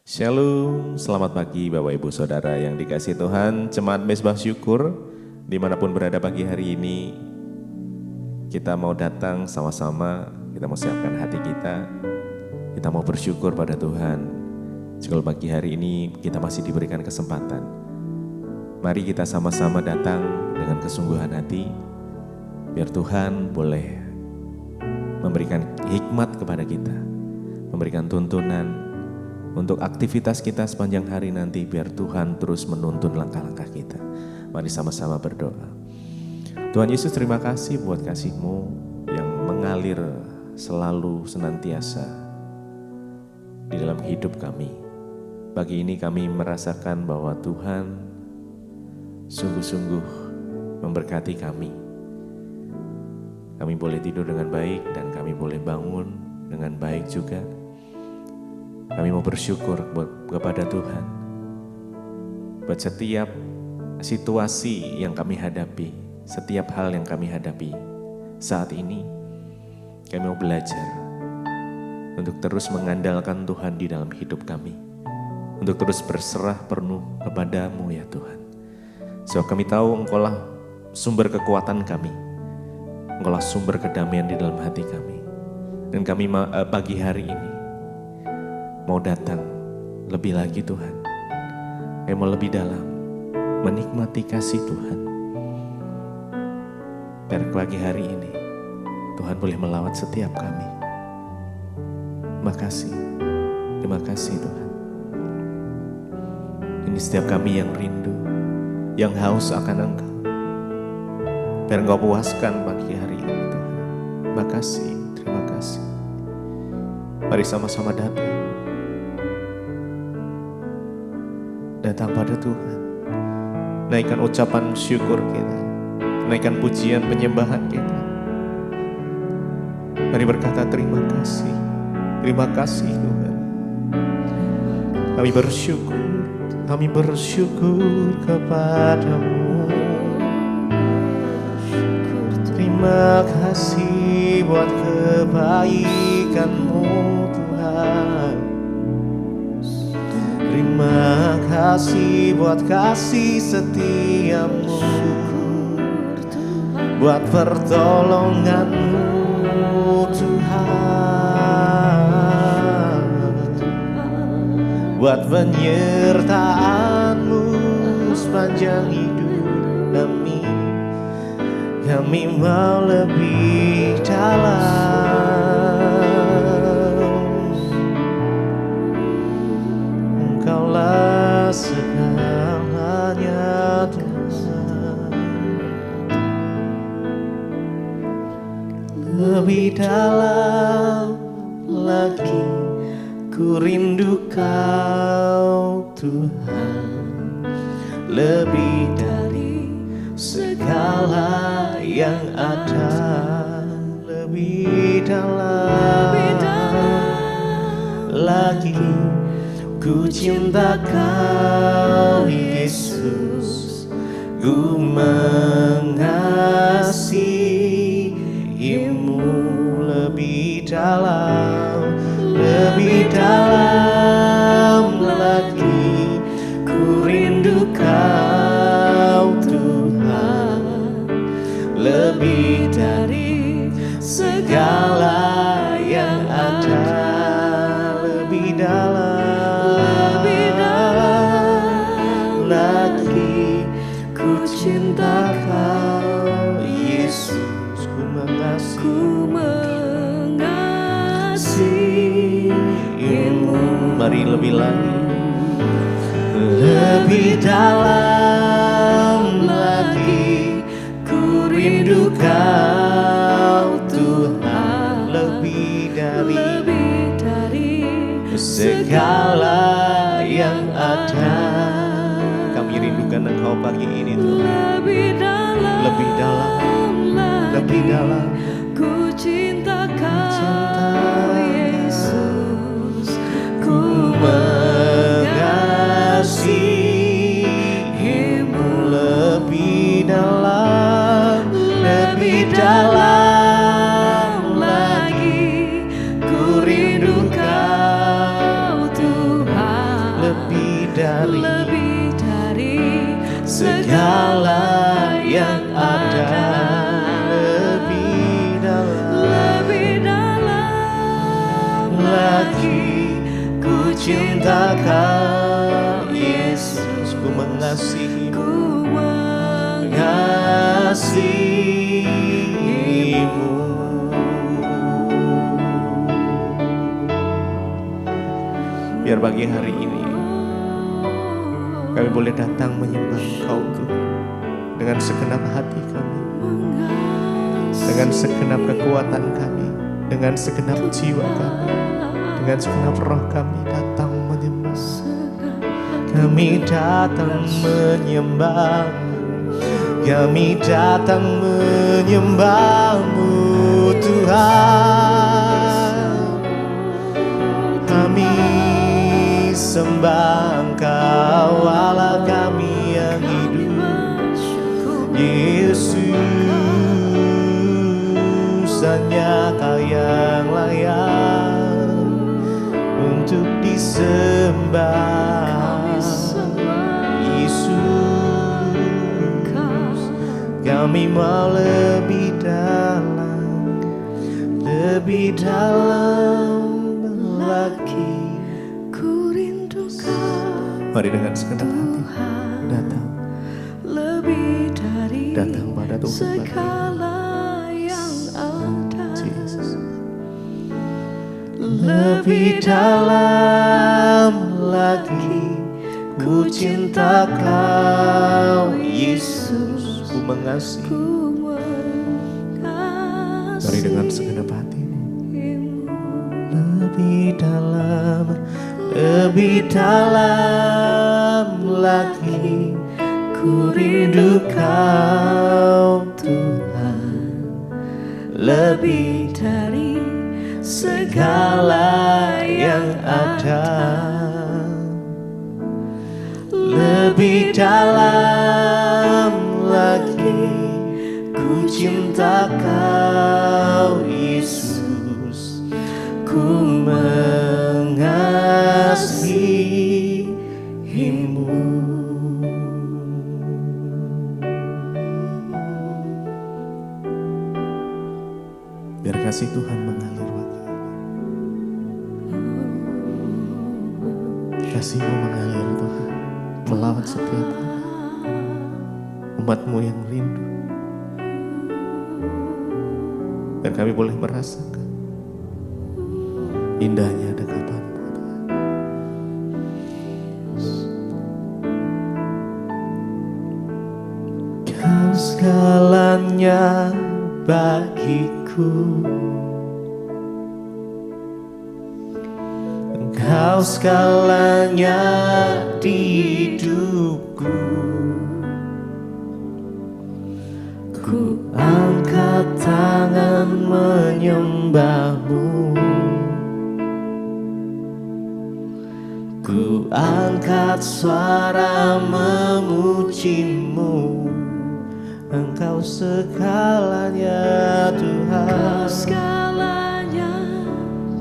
Shalom, selamat pagi Bapak Ibu Saudara yang dikasihi Tuhan. Jemaat Mezbah Syukur, dimanapun berada pagi hari ini, kita mau datang sama-sama, kita mau siapkan hati kita mau bersyukur pada Tuhan. Jika pagi hari ini kita masih diberikan kesempatan, mari kita sama-sama datang dengan kesungguhan hati, biar Tuhan boleh memberikan hikmat kepada kita, memberikan tuntunan, untuk aktivitas kita sepanjang hari nanti, biar Tuhan terus menuntun langkah-langkah kita. Mari sama-sama berdoa. Tuhan Yesus, terima kasih buat kasih-Mu yang mengalir selalu senantiasa di dalam hidup kami. Pagi ini kami merasakan bahwa Tuhan sungguh-sungguh memberkati kami. Kami boleh tidur dengan baik dan kami boleh bangun dengan baik juga. Kami mau bersyukur kepada Tuhan buat setiap situasi yang kami hadapi, setiap hal yang kami hadapi saat ini. Kami mau belajar untuk terus mengandalkan Tuhan di dalam hidup kami, untuk terus berserah penuh kepada-Mu ya Tuhan. Sebab kami tahu Engkaulah sumber kekuatan kami, Engkaulah sumber kedamaian di dalam hati kami. Dan kami pagi hari ini mau datang lebih lagi Tuhan. Kami mau lebih dalam menikmati kasih Tuhan. Biar pagi hari ini Tuhan boleh melawat setiap kami. Terima kasih Tuhan. Ini setiap kami yang rindu, yang haus akan Engkau. Biar Engkau puaskan pagi hari ini Tuhan. Terima kasih. Mari sama-sama datang pada Tuhan. Naikkan ucapan syukur kita, naikkan pujian penyembahan kita. Mari berkata terima kasih Tuhan. Kami bersyukur kepadamu. Terima kasih buat kebaikan-Mu Tuhan. Terima kasih buat kasih setia-Mu, buat pertolongan-Mu Tuhan, buat penyertaan-Mu sepanjang hidup kami. Kami mau lebih dalam. Engkaulah segalanya Tuhan. Lebih dalam lagi ku rindu Kau Tuhan. Lebih dari segala yang ada. Lebih dalam lagi ku cinta Kau Yesus. Ku mengasihi-Mu. Lebih dalam lagi ku rindu Kau Tuhan. Lebih dari segala yang ada. Lebih dalam lagi ku cinta Kau Yesus. Ku mengasihi-Mu. Mari lebih lagi. Lebih dalam lagi ku rindu Kau Tuhan. Lebih dari segala yang ada. Kami rindukan Engkau pagi ini Tuhan. Lebih dalam ku cinta Kau Yesus. Ku mengasihi-Mu. Lebih dalam lagi ku rindu Kau Tuhan. segala yang ada. Lebih dalam lagi ku cinta Kau Yesus. Ku mengasihimu, mengasihimu. Biar pagi hari ini kami boleh datang menyembah Engkau Tuhan, dengan segenap hati kami, dengan segenap kekuatan kami, dengan segenap jiwa kami, dengan segenap roh kami datang menyembah. Kami datang menyembah-Mu, kami datang menyembah-Mu Tuhan. Kami sembah Engkau Allah kami yang hidup, Yesus. Hanya Kau yang layak untuk disembah, Yesus. Kami mau lebih dalam lagi. Mari dengan segenap hati datang, datang pada Tuhan segala yang ada. Yesus. Lebih dalam lagi ku cinta Kau Yesus. Ku mengasihi. Mari dengan segenap hatimu. Lebih dalam lagi ku rindu Kau Tuhan, lebih dari segala yang ada. Lebih dalam lagi ku cinta Kau Yesus. Ku mengasihimu. Biar kasih Tuhan mengalir bagi kasih-Mu mengalir Tuhan, melawan setiap umat-Mu yang rindu. Dan kami boleh merasakan indahnya dekapan-Mu Tuhan. Kau segalanya bagiku, Engkau segalanya di hidupku. Ku angkat tangan menyembah-Mu, ku angkat suara memuji-Mu. Engkau segalanya Tuhan. Segalanya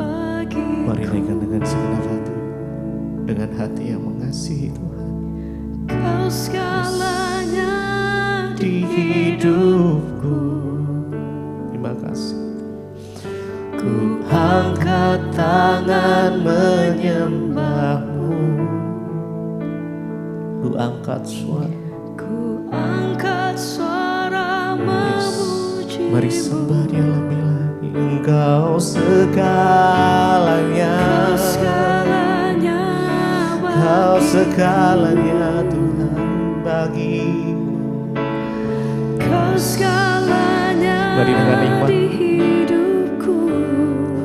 bagi. Mari naikkan dengan segenap hati, dengan hati yang mengasihi Tuhan. Kau segalanya Di hidupku. Terima kasih. Ku angkat tangan menyembah-Mu, ku angkat suara. Ku angkat suara memuji. Mari sembah Dia lebih lagi. Engkau segalanya, Segalanya Kau bagi. segalanya Tuhan bagiku. Kau segalanya Mari dengan iman. di hidupku.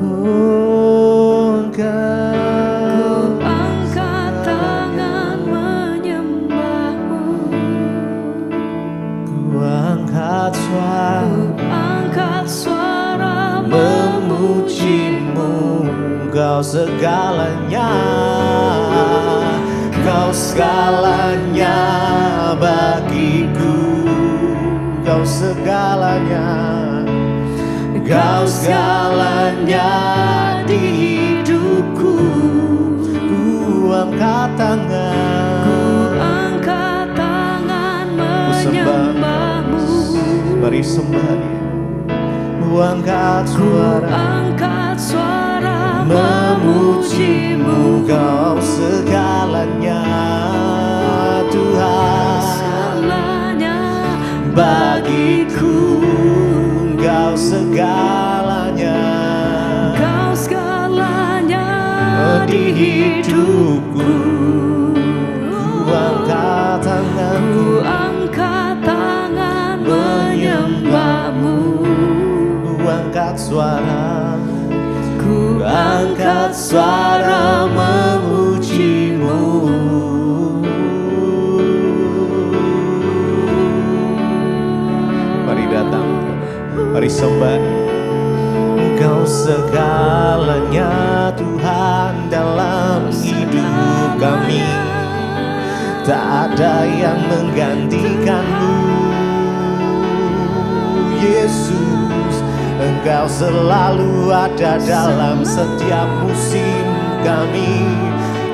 Oh, Ku Engkau angkat tangan menyembah-Mu. ku angkat suara Ku angkat suara memuji-Mu. Kau segalanya, Kau segalanya bagiku. Kau segalanya, Kau segalanya di hidupku. Ku angkat tangan, Ku angkat tangan sembah Dia. Ku angkat suara memuji-Mu, Kau segalanya Tuhan. Segalanya Bagiku Engkau segalanya, Kau segalanya di hidupku. Ku angkat tanganku, Ku angkat tangan menyembah-Mu. ku angkat suara, Ku angkat suara memuji-Mu. Mari datang, mari sembah. Engkau segalanya Tuhan dalam hidup kami. Tak ada yang menggantikan-Mu, Yesus. Engkau selalu ada dalam setiap musim kami.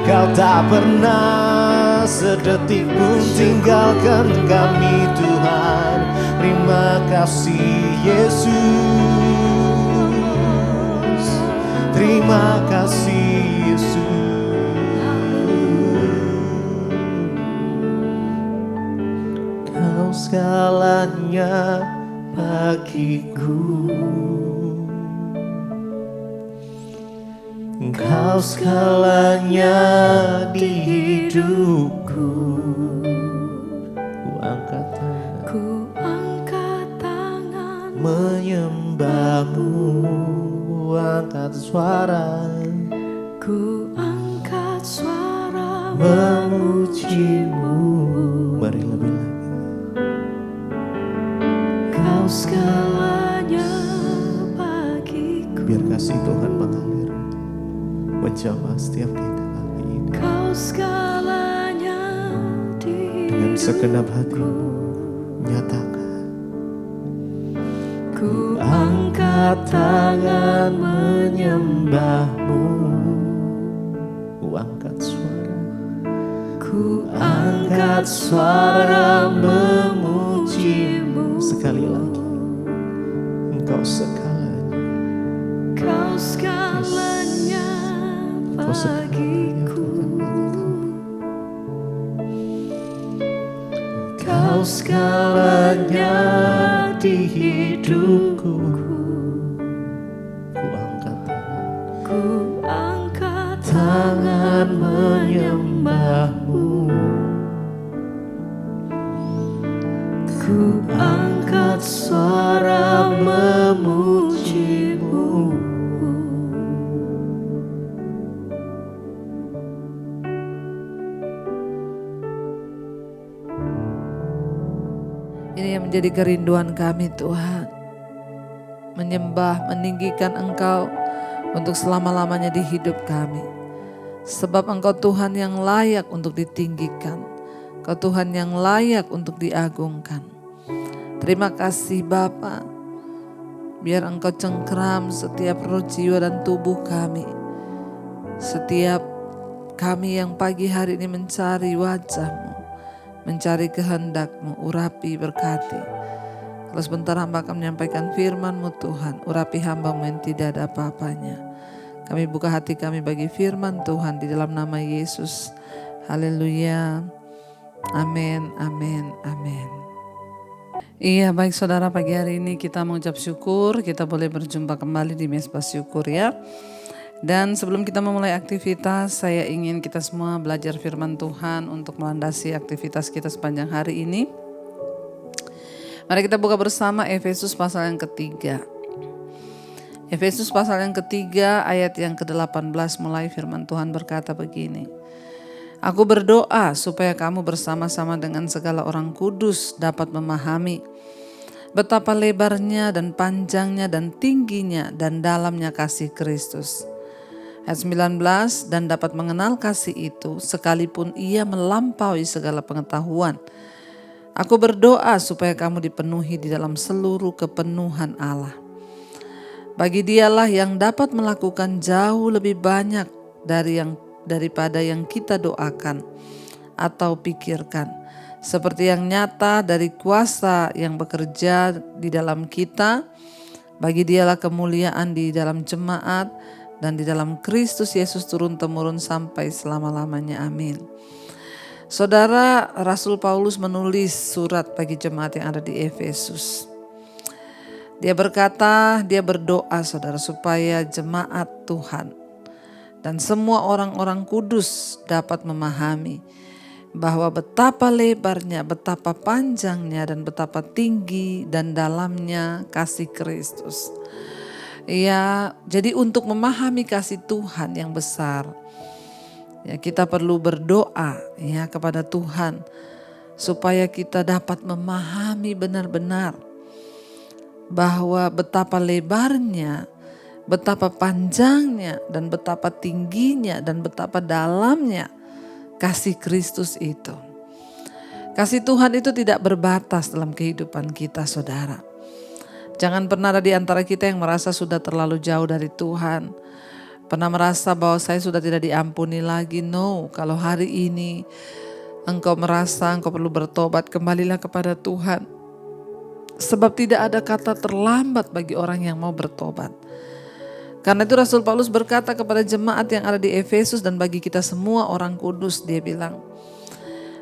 Kau tak pernah sedetik pun tinggalkan kami Tuhan. Terima kasih Yesus, terima kasih Yesus. Kau segalanya bagiku, Engkau segalanya di hidupku. Ku angkat tangan, Ku angkat tangan menyembah-Mu. Ku angkat suara, Ku angkat suara memuji-Mu. Mari lebih lagi. Kau segalanya bagiku. Biar kasih Tuhan mengalir menjamah setiap kita hari ini. Kau segalanya Dengan di segenap hati nyatakan. Ku Angkat tangan menyembah-Mu. Ku angkat suara, Ku angkat suara memuji-Mu. Sekali lagi. Engkau segalanya, Kau segalanya Engkau segalanya bagiku. Tuhan. Kau segalanya di hidupku. Ku angkat tangan, Ku angkat tangan menyembah-Mu. Ku angkat suara memuji-Mu. Ini yang menjadi kerinduan kami Tuhan. Menyembah, meninggikan Engkau untuk selama-lamanya di hidup kami. Sebab Engkau Tuhan yang layak untuk ditinggikan. Engkau Tuhan yang layak untuk diagungkan. Terima kasih Bapa. Biar Engkau cengkeram setiap roh, jiwa dan tubuh kami. Setiap kami yang pagi hari ini mencari wajah-Mu, mencari kehendak-Mu, urapi, berkati. Kalau sebentar hamba akan menyampaikan firman-Mu Tuhan, urapi hamba-Mu yang tidak ada apa-apanya. Kami buka hati kami bagi firman Tuhan di dalam nama Yesus. Haleluya. Amin, amin, amin. Iya, baik saudara, pagi hari ini kita mengucap syukur, kita boleh berjumpa kembali di Mesbah Syukur ya. Dan sebelum kita memulai aktivitas, saya ingin kita semua belajar firman Tuhan untuk melandasi aktivitas kita sepanjang hari ini. Mari kita buka bersama Efesus pasal yang ketiga. Efesus pasal yang ketiga ayat yang ke-18 mulai firman Tuhan berkata begini. Aku berdoa supaya kamu bersama-sama dengan segala orang kudus dapat memahami betapa lebarnya dan panjangnya dan tingginya dan dalamnya kasih Kristus. Ayat 19, dan dapat mengenal kasih itu sekalipun ia melampaui segala pengetahuan. Aku berdoa supaya kamu dipenuhi di dalam seluruh kepenuhan Allah. Bagi Dialah yang dapat melakukan jauh lebih banyak daripada yang kita doakan atau pikirkan, seperti yang nyata dari kuasa yang bekerja di dalam kita. Bagi Dialah kemuliaan di dalam jemaat dan di dalam Kristus Yesus turun-temurun sampai selama-lamanya. Amin. Saudara, Rasul Paulus menulis surat bagi jemaat yang ada di Efesus. Dia berkata, dia berdoa saudara, supaya jemaat Tuhan dan semua orang-orang kudus dapat memahami bahwa betapa lebarnya, betapa panjangnya, dan betapa tinggi dan dalamnya kasih Kristus. Ya, jadi untuk memahami kasih Tuhan yang besar, ya kita perlu berdoa ya kepada Tuhan supaya kita dapat memahami benar-benar bahwa betapa lebarnya, betapa panjangnya, dan betapa tingginya, dan betapa dalamnya kasih Kristus itu. Kasih Tuhan itu tidak berbatas dalam kehidupan kita, saudara. Jangan pernah ada di antara kita yang merasa sudah terlalu jauh dari Tuhan. Pernah merasa bahwa saya sudah tidak diampuni lagi. No, kalau hari ini engkau merasa engkau perlu bertobat, kembalilah kepada Tuhan. Sebab tidak ada kata terlambat bagi orang yang mau bertobat. Karena itu Rasul Paulus berkata kepada jemaat yang ada di Efesus dan bagi kita semua orang kudus, dia bilang,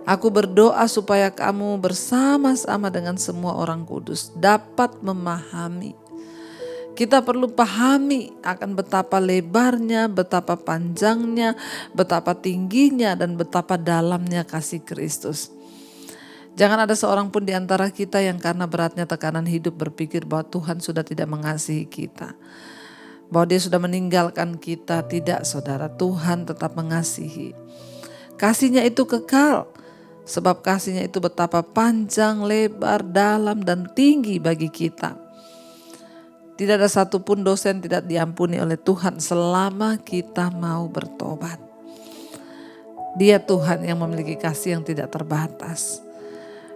aku berdoa supaya kamu bersama-sama dengan semua orang kudus dapat memahami. Kita perlu pahami akan betapa lebarnya, betapa panjangnya, betapa tingginya, dan betapa dalamnya kasih Kristus. Jangan ada seorang pun di antara kita yang karena beratnya tekanan hidup berpikir bahwa Tuhan sudah tidak mengasihi kita, bahwa dia sudah meninggalkan kita. Tidak, saudara, Tuhan tetap mengasihi. Kasihnya itu kekal, sebab kasihnya itu betapa panjang, lebar, dalam, dan tinggi bagi kita. Tidak ada satupun dosa yang tidak diampuni oleh Tuhan selama kita mau bertobat. Dia Tuhan yang memiliki kasih yang tidak terbatas.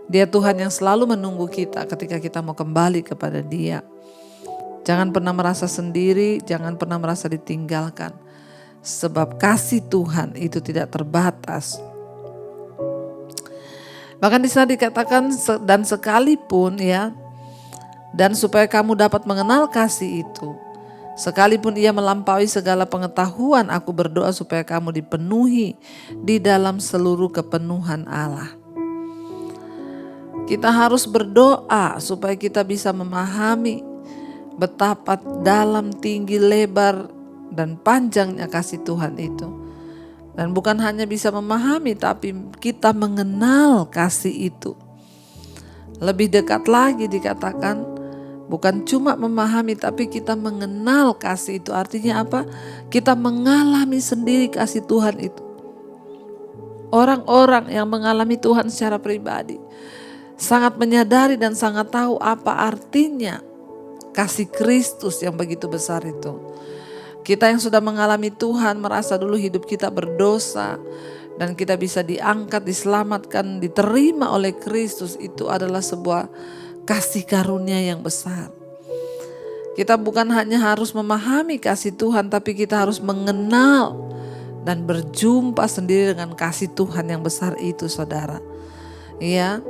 Dia Tuhan yang selalu menunggu kita ketika kita mau kembali kepada Dia. Jangan pernah merasa sendiri, jangan pernah merasa ditinggalkan. Sebab kasih Tuhan itu tidak terbatas. Bahkan di sana dikatakan, dan sekalipun ya, dan supaya kamu dapat mengenal kasih itu, sekalipun ia melampaui segala pengetahuan, aku berdoa supaya kamu dipenuhi di dalam seluruh kepenuhan Allah. Kita harus berdoa supaya kita bisa memahami betapa dalam, tinggi, lebar, dan panjangnya kasih Tuhan itu. Dan bukan hanya bisa memahami, tapi kita mengenal kasih itu. Lebih dekat lagi dikatakan, bukan cuma memahami, tapi kita mengenal kasih itu. Artinya apa? Kita mengalami sendiri kasih Tuhan itu. Orang-orang yang mengalami Tuhan secara pribadi sangat menyadari dan sangat tahu apa artinya kasih Kristus yang begitu besar itu. Kita yang sudah mengalami Tuhan merasa dulu hidup kita berdosa dan kita bisa diangkat, diselamatkan, diterima oleh Kristus, itu adalah sebuah kasih karunia yang besar. Kita bukan hanya harus memahami kasih Tuhan, tapi kita harus mengenal dan berjumpa sendiri dengan kasih Tuhan yang besar itu, saudara. Ya,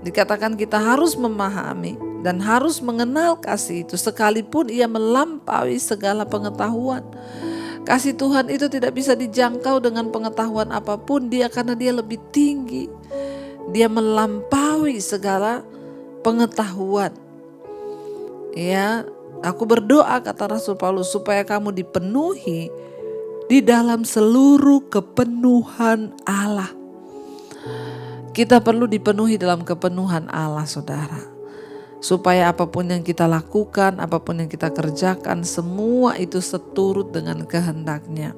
dikatakan kita harus memahami dan harus mengenal kasih itu sekalipun ia melampaui segala pengetahuan. Kasih Tuhan itu tidak bisa dijangkau dengan pengetahuan apapun, karena dia lebih tinggi. Dia melampaui segala pengetahuan. Ya, aku berdoa, kata Rasul Paulus, supaya kamu dipenuhi di dalam seluruh kepenuhan Allah. Kita perlu dipenuhi dalam kepenuhan Allah, saudara. Supaya apapun yang kita lakukan, apapun yang kita kerjakan, semua itu seturut dengan kehendak-Nya.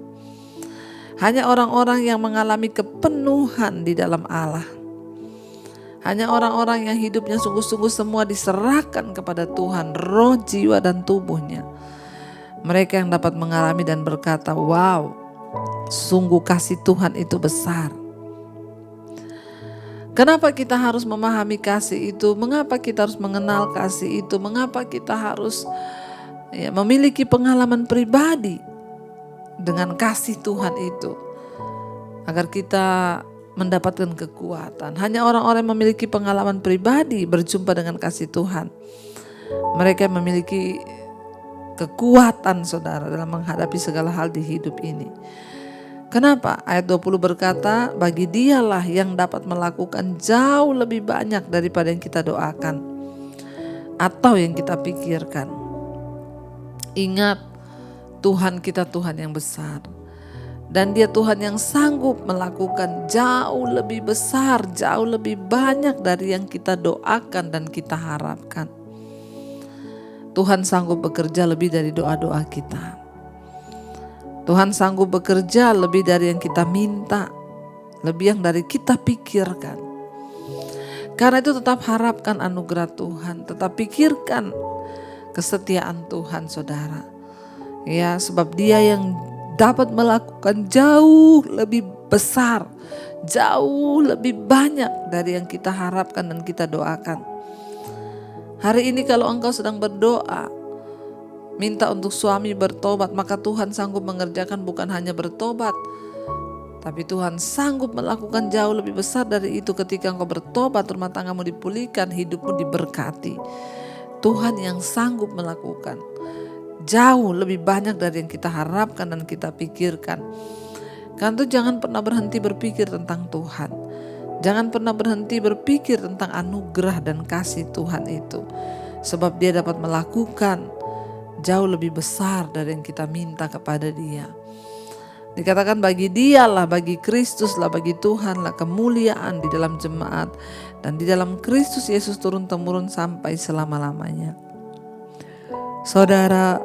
Hanya orang-orang yang mengalami kepenuhan di dalam Allah. Hanya orang-orang yang hidupnya sungguh-sungguh semua diserahkan kepada Tuhan, roh, jiwa, dan tubuhnya. Mereka yang dapat mengalami dan berkata, wow, sungguh kasih Tuhan itu besar. Kenapa kita harus memahami kasih itu? Mengapa kita harus mengenal kasih itu? Mengapa kita harus memiliki pengalaman pribadi dengan kasih Tuhan itu? Agar kita mendapatkan kekuatan. Hanya orang-orang yang memiliki pengalaman pribadi berjumpa dengan kasih Tuhan. Mereka memiliki kekuatan saudara dalam menghadapi segala hal di hidup ini. Kenapa? Ayat 20 berkata, bagi dialah yang dapat melakukan jauh lebih banyak daripada yang kita doakan atau yang kita pikirkan. Ingat, Tuhan kita Tuhan yang besar. Dan Dia Tuhan yang sanggup melakukan jauh lebih besar, jauh lebih banyak dari yang kita doakan dan kita harapkan. Tuhan sanggup bekerja lebih dari doa-doa kita. Tuhan sanggup bekerja lebih dari yang kita minta, lebih yang dari kita pikirkan. Karena itu tetap harapkan anugerah Tuhan, tetap pikirkan kesetiaan Tuhan saudara. Ya, sebab Dia yang dapat melakukan jauh lebih besar, jauh lebih banyak dari yang kita harapkan dan kita doakan. Hari ini kalau engkau sedang berdoa, minta untuk suami bertobat, maka Tuhan sanggup mengerjakan bukan hanya bertobat, tapi Tuhan sanggup melakukan jauh lebih besar dari itu. Ketika engkau bertobat, rumah tanggamu dipulihkan, hidupmu diberkati. Tuhan yang sanggup melakukan jauh lebih banyak dari yang kita harapkan dan kita pikirkan. Karena itu jangan pernah berhenti berpikir tentang Tuhan. Jangan pernah berhenti berpikir tentang anugerah dan kasih Tuhan itu. Sebab Dia dapat melakukan jauh lebih besar dari yang kita minta kepada Dia. Dikatakan bagi Dialah, bagi Kristus lah, bagi Tuhan lah kemuliaan di dalam jemaat dan di dalam Kristus Yesus turun-temurun sampai selama-lamanya. Saudara,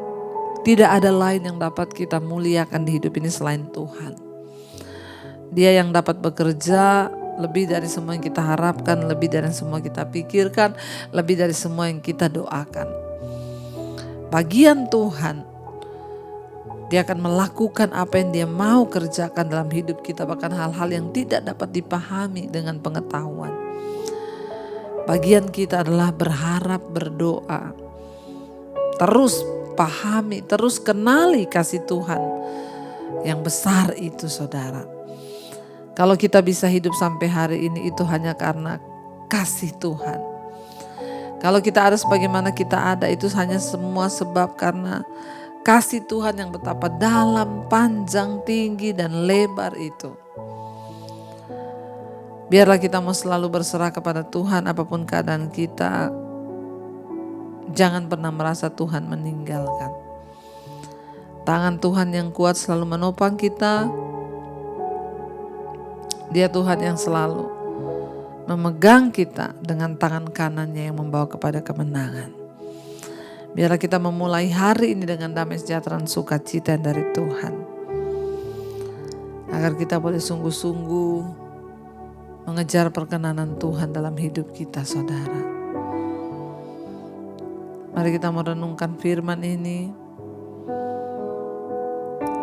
tidak ada lain yang dapat kita muliakan di hidup ini selain Tuhan. Dia yang dapat bekerja lebih dari semua yang kita harapkan, lebih dari semua yang kita pikirkan, lebih dari semua yang kita doakan. Bagian Tuhan, Dia akan melakukan apa yang Dia mau kerjakan dalam hidup kita, bahkan hal-hal yang tidak dapat dipahami dengan pengetahuan. Bagian kita adalah berharap, berdoa, terus pahami, terus kenali kasih Tuhan yang besar itu saudara. Kalau kita bisa hidup sampai hari ini itu hanya karena kasih Tuhan. Kalau kita ada sebagaimana kita ada itu hanya semua sebab karena kasih Tuhan yang betapa dalam, panjang, tinggi dan lebar itu. Biarlah kita mau selalu berserah kepada Tuhan apapun keadaan kita. Jangan pernah merasa Tuhan meninggalkan. Tangan Tuhan yang kuat selalu menopang kita. Dia Tuhan yang selalu memegang kita dengan tangan kanannya yang membawa kepada kemenangan. Biarlah kita memulai hari ini dengan damai sejahtera dan sukacita dari Tuhan. Agar kita boleh sungguh-sungguh mengejar perkenanan Tuhan dalam hidup kita saudara. Mari kita merenungkan firman ini.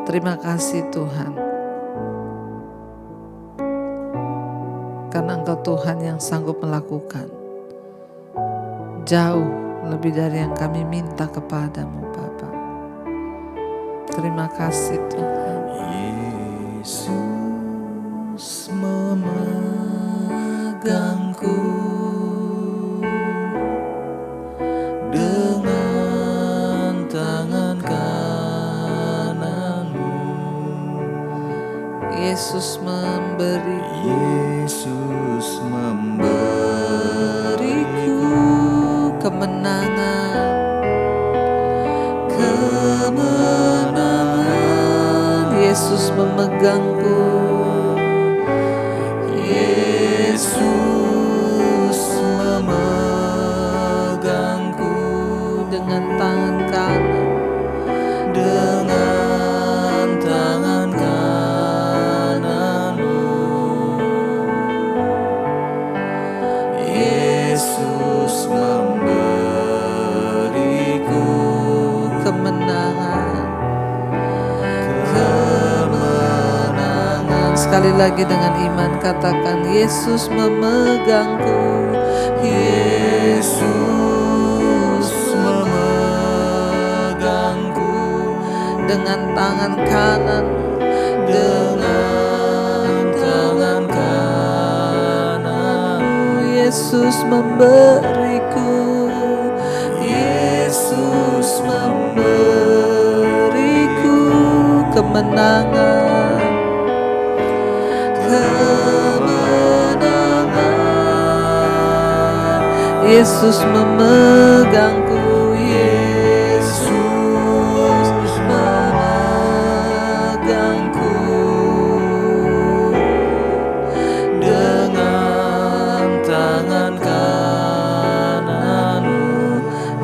Terima kasih Tuhan. Karena Engkau Tuhan yang sanggup melakukan jauh lebih dari yang kami minta kepadamu Bapa. Terima kasih Tuhan. Yesus memegangku dengan tangan kananmu. Yesus memberiku kemenangan. Yesus memegangku. Yesus memegangku Dengan tangan kanan. dengan tangan kananmu. Yesus memberiku Kemenangan. kemenangan. Sekali lagi dengan iman katakan Yesus memegangku. Yesus memegangku Dengan tangan kanan. dengan tangan kananmu. Yesus memberiku, Yesus memberiku kemenangan, kemenangan. Yesus memegangku, Yesus memegangku dengan tangan kananmu.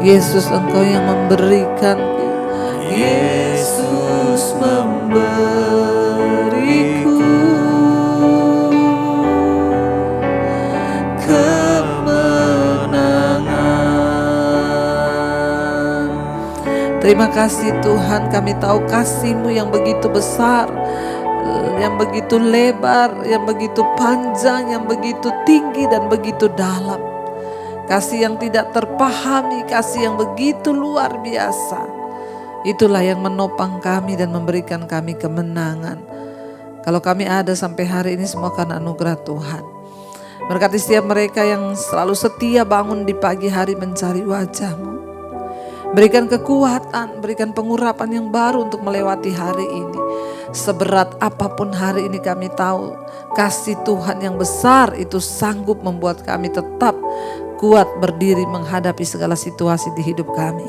Yesus, Engkau yang memberikanku, Yesus memberiku kemenangan. Terima kasih Tuhan, kami tahu kasih-Mu yang begitu besar, yang begitu lebar, yang begitu panjang, yang begitu tinggi dan begitu dalam. Kasih yang tidak terpahami, kasih yang begitu luar biasa. Itulah yang menopang kami dan memberikan kami kemenangan. Kalau kami ada sampai hari ini semua karena anugerah Tuhan. Berkati setiap mereka yang selalu setia bangun di pagi hari mencari wajah-Mu. Berikan kekuatan, berikan pengurapan yang baru untuk melewati hari ini. Seberat apapun hari ini kami tahu, kasih Tuhan yang besar itu sanggup membuat kami tetap kuat berdiri menghadapi segala situasi di hidup kami.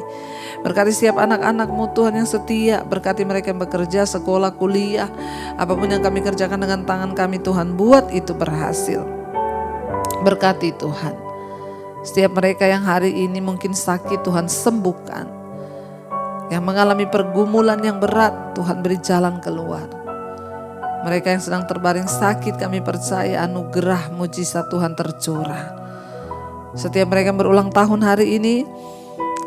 Berkati setiap anak-anak-Mu Tuhan yang setia, berkati mereka yang bekerja, sekolah, kuliah, apapun yang kami kerjakan dengan tangan kami Tuhan, buat itu berhasil. Berkati Tuhan, setiap mereka yang hari ini mungkin sakit Tuhan sembuhkan, yang mengalami pergumulan yang berat Tuhan beri jalan keluar. Mereka yang sedang terbaring sakit kami percaya anugerah mujizat Tuhan tercurah. Setiap mereka yang berulang tahun hari ini,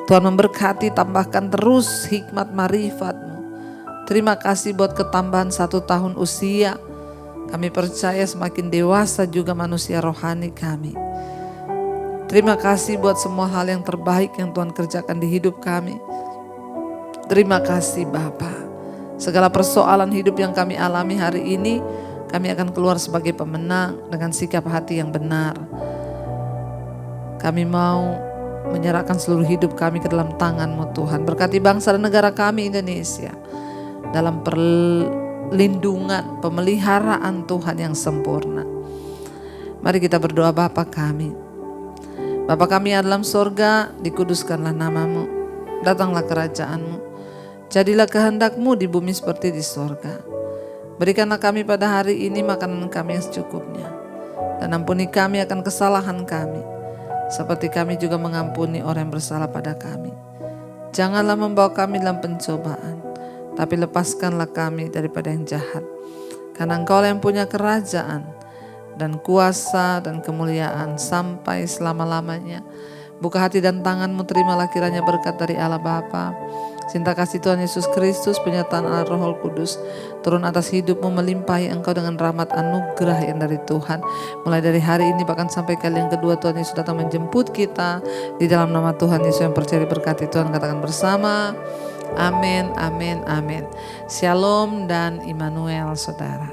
Tuhan memberkati, tambahkan terus hikmat marifat-Mu. Terima kasih buat ketambahan 1 tahun usia. Kami percaya semakin dewasa juga manusia rohani kami. Terima kasih buat semua hal yang terbaik yang Tuhan kerjakan di hidup kami. Terima kasih Bapa. Segala persoalan hidup yang kami alami hari ini, kami akan keluar sebagai pemenang dengan sikap hati yang benar. Kami mau menyerahkan seluruh hidup kami ke dalam tangan-Mu Tuhan. Berkati bangsa dan negara kami Indonesia dalam perlindungan, pemeliharaan Tuhan yang sempurna. Mari kita berdoa. Bapa kami, Bapa kami yang dalam sorga, dikuduskanlah nama-Mu, datanglah kerajaan-Mu, jadilah kehendak-Mu di bumi seperti di sorga. Berikanlah kami pada hari ini makanan kami yang secukupnya, dan ampuni kami akan kesalahan kami, seperti kami juga mengampuni orang yang bersalah pada kami. Janganlah membawa kami dalam pencobaan, tapi lepaskanlah kami daripada yang jahat. Karena Engkau yang punya kerajaan dan kuasa dan kemuliaan sampai selama-lamanya. Buka hati dan tangan-Mu, terimalah kiranya berkat dari Allah Bapa, cinta kasih Tuhan Yesus Kristus, penyertaan Allah Roh Kudus turun atas hidupmu, melimpahi engkau dengan rahmat anugerah yang dari Tuhan. Mulai dari hari ini bahkan sampai kali yang kedua Tuhan Yesus datang menjemput kita. Di dalam nama Tuhan Yesus yang percaya berkati Tuhan katakan bersama, amin, amin, amin. Shalom dan Immanuel saudara.